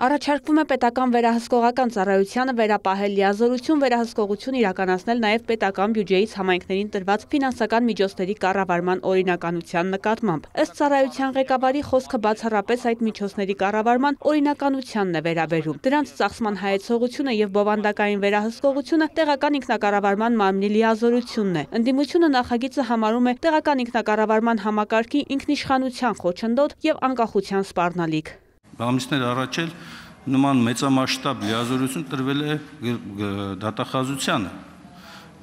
Առաջարկվում է պետական վերահսկողական ծառայությանը վերապահել լիազորություն վերահսկողություն իրականացնել նաև պետական բյուջեից համայնքներին տրված ֆինանսական միջոցների կառավարման օրինականության նկատմամբ։ Ըստ ծառայության ղեկավարի խոսքը բացառապես այդ միջոցների կառավարման օրինականությանն է վերաբերում։ Դրանց ծախսման հայեցողությունը եւ բովանդակային վերահսկողությունը տեղական ինքնակառավարման մարմնի լիազորությունն է։ Ընդդիմությունը նախագիծը համարում է տեղական ինքնակառավարման համակարգի ինքնիշխանության խոչընդոտ եւ անկախության սպառնալիք։ Ամիսներ առաջ էլ նման մեծամասշտաբ լիազորություն տրվել է դատախազությանը։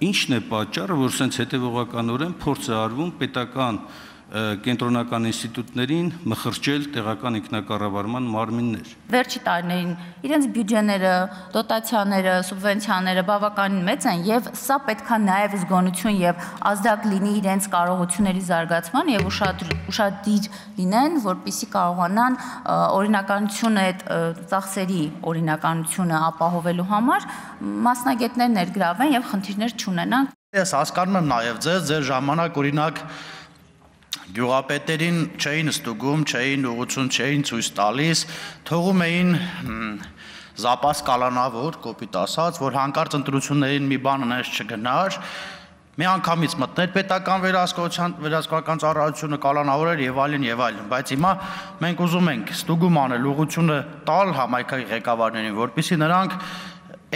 Ինչն է պատճառը, որ սենց հետևողականորեն փորձ է արվում պետական կենտրոնական ինստիտուտներին մխրճել տեղական ինքնակառավարման մարմիններ։ Վերջի տարիներին իրենց բյուջեները, դոտացիաները, սուբվենցիաները բավականին մեծ են եւ սա պետքա նաեւ զգոնություն եւ ազդակ լինի իրենց կարողությունների զարգացման եւ ուշադիր լինեն, որպեսզի կարողանան օրինականությունը այդ ծախսերի օրինականությունը ապահովելու համար մասնագետներ ներգրավեն եւ խնդիրներ չունենան։ Ես հասկանում եմ նաեւ ձեր ժամանակ օրինակ գյուղապետերին չէին ստուգում, չէին ուղղություն, չէին ցույց տալիս, թողում էին զապաս կալանավոր, կոպիտ ասած, որ հանկարծ ընտրություններին մի բան անես չգնար, մի անգամից մտներ պետական վերահսկողական ծառայությունը կալանավորել եւ այլն, բայց հիմա մենք ուզում ենք ստուգում անել, ուղղությունը տալ համայնքի ղեկավարներին, որպեսզի նրանք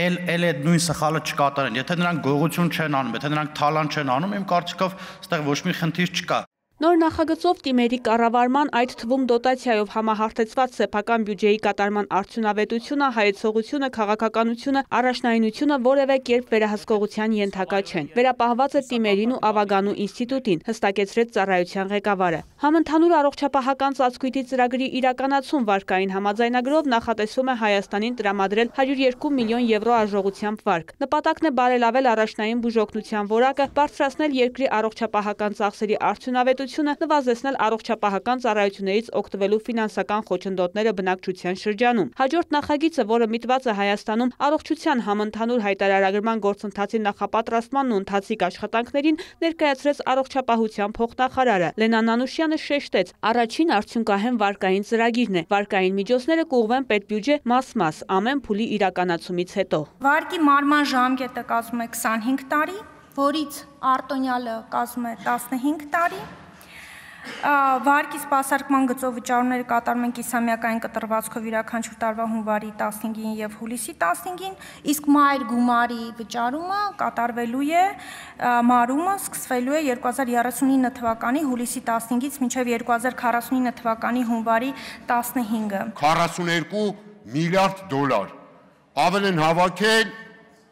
էլ այդ նույն սխալը չկատարեն։ Եթե նրանք գողություն չեն անում, եթե նրանք թալան չեն անում, իմ կարծիքով այստեղ ոչ մի խնդիր չկա։ Նոր նախագծով տիմերի կառավարման, այդ թվում դոտացիայով համահարթեցված սեփական բյուջեի կատարման արդյունավետությունը, հայեցողությունը, քաղաքականությունը, առաջնայինությունը որևէ կերպ վերահսկողության ենթակա չեն։ Վերապահված է տիմերին ու ավագանու ինստիտուտին, հստակեցրեց ծառայության ղեկավարը։ Համընդհանուր առողջապահական ծածկույթի ծրագրի իրականացում վարկային համաձայնագրով նախատեսվում է Հայաստանին տրամադրել 102 միլիոն եվրո արժողությամբ վարկ։ Նպատակն է բարելավել առաջնային բուժօգնության որակը, բարձրացնել երկրի առողջապահական ծախսերի արդյունավետությունը, նվազեցնել առողջապահական ծառայություններից օգտվելու ֆինանսական խոչընդոտները բնակչության շրջանում։ Հաջորդ նախագիծը, որը միտված է Հայաստանում առողջության համընդհանուր հայտարարագրման գործընթացի նախապատրաստմանն ու ընթացիկ աշխատանքներին, ներկայացրեց առողջապահության փոխնախարարը։ Լենան Անուշյանը շեշտեց, առաջին արդյունքահեն վարկային ծրագիրն է։ Վարկային միջոցները կուղղվեն պետբյուջե մաս-մաս ամեն փուլի իրականացումից հետո։ Վարկի մարման ժամկետը կազմում է 25 տարի, որից արտոնյալը կազմում է 15 տարի։ Վարկի սպասարկման գծով վճարումները կատարում են կիսամյակային կտրվածքով յուրաքանչյուր տարվա հունվարի 15-ին եւ հուլիսի 15-ին, իսկ մայր գումարի վճարումը կատարվելու է, մարումը սկսվելու է 2039 թվականի հուլիսի 15-ից մինչև 2049 թվականի հունվարի 15-ը։ 42 միլիարդ դոլար ավել են հավաքել,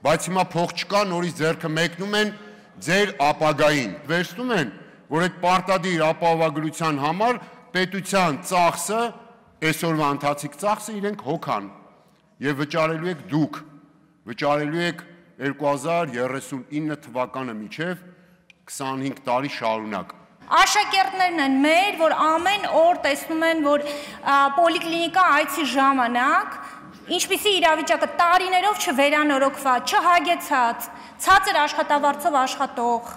բայց հիմա փող չկա, նորից ձեռքը մեկնում են ձեր ապագային, վերցնում են, որ այդ պարտադիր ապահովագրության համար պետության ծախսը, այսօրվա ընթացիկ ծախսը իրենք հոգան եւ վճարելու եք դուք, վճարելու եք 2039 թվականը մինչեւ 25 տարի շարունակ։ Աշակերտներն են մեր, որ ամեն օր տեսնում են, որ պոլիկլինիկա այցի ժամանակ ինչպիսի իրավիճակը տարիներով չվերանորոգված, չհագեցած, ցածր աշխատավարձով աշխատող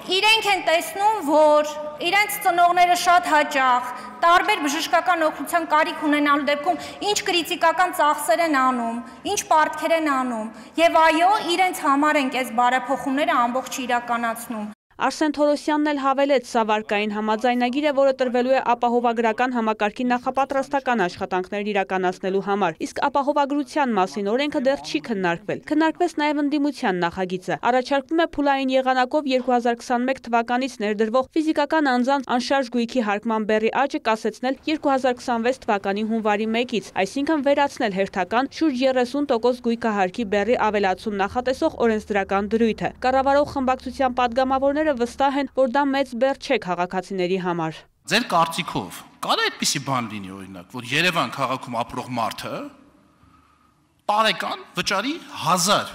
իրենք են տեսնում, որ իրենց ծնողները շատ հաճախ տարբեր բժշկական օգնության կարիք ունենալու դեպքում ինչ կրիտիկական ծախսեր են անում, ինչ պարտքեր են անում, եւ այո, իրենց համար ենք այս բարեփոխումները ամբողջ իրականացնում։ Արսեն Թորոսյանն էլ հավելեց, սա վարկային համաձայնագիր է, որը տրվելու է ապահովագրական համակարգի նախապատրաստական աշխատանքներ իրականացնելու համար, իսկ ապահովագրության մասին օրենքը դեռ չի քննարկվել։ Քննարկվեց նաև ընդդիմության նախագիծը։ Առաջարկվում է փուլային եղանակով 2021 թվականից ներդրվող ֆիզիկական անձանց անշարժ գույքի հարկման բեռի աճը կասեցնել 2026 թվականի հունվարի 1-ից, այսինքն վերացնել հերթական շուրջ 30% գույքահարկի բեռի ավելացում նախատեսող օրենսդրական դրույթը։ Կառավարող խմբակցության падգամավորները վստահ են, որ դա մեծ բեռ չէ քաղաքացիների համար։ Ձեր կարծիքով կարա այդպիսի բան լինի, օրինակ, որ Երևան քաղաքում ապրող մարդը տարեկան վճարի 1000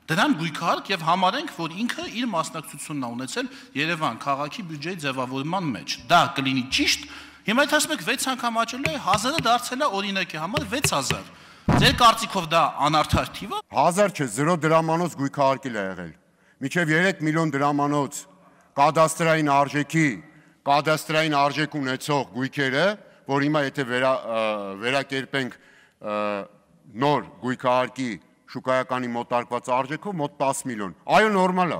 դրամ գույքահարկ եւ համարենք, որ ինքը իր մասնակցությունն է ունեցել Երևան քաղաքի բյուջեի ձևավորման մեջ։ Դա կլինի ճիշտ։ Հիմա այդ ասում եք 6 անգամ աճելու է, 1000-ը դարձել է օրինակի համար 6000։ Ձեր կարծիքով դա անարդար թիվ է։ 1000 չէ, 0 դրամանոց գույքահարկել է եղել։ Մինչև 3 միլիոն դրամանոց կադաստրային արժեքի, կադաստրային արժեք ունեցող գույքերը, որ հիմա եթե վերակերպենք նոր գույքահարկի շուկայականի մոտարկված արժեքով մոտ 10 միլիոն։ Այո, նորմալ է։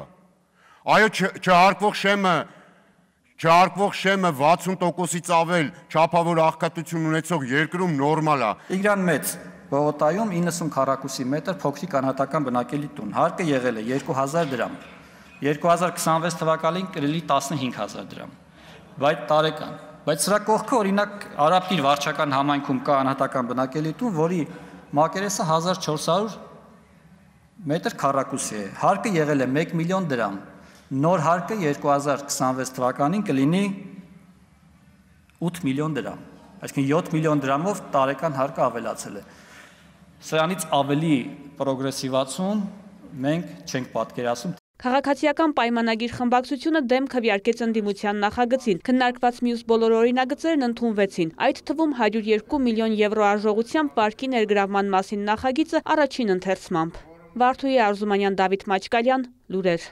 Այո, չհարկվող շեմը 60%-ից ավել չափավոր աղքատություն ունեցող երկրում նորմալ է։ Տիգրան Մեծ Բողոկայում 90 քառակուսի մետր փոքրիկ անհատական բնակելի տուն։ Հարկը եղել է 2000 դրամ։ 2026 թվականին կլինի 15000 դրամ։ Բայց տարեկան։ Բայց սրա կողքը օրինակ Արաբկիր վարչական համայնքում կա անհատական բնակելի տուն, որի մակերեսը 1400 մետր քառակուսի է։ Հարկը եղել է 1 միլիոն դրամ։ Նոր հարկը 2026 թվականին կլինի 8 միլիոն դրամ։ Այսինքն 7 միլիոն դրամով տարեկան հարկը ավելացել է։ Սրանից ավելի պրոգրեսիվացում մենք չենք պատկերացնում։ Քաղաքացիական պայմանագիր խմբակցությունը դեմ քվեարկեց ընդդիմության նախագծին։ Քննարկված մյուս բոլոր օրինագծերն ընդունվեցին։ Այդ թվում 102 միլիոն եվրո արժողությամբ վարկի ներգրավման մասին նախագիծը առաջին ընթերցմամբ։ Վարդուհի Արզումանյան, Դավիթ Մաչկալյան, լուրեր։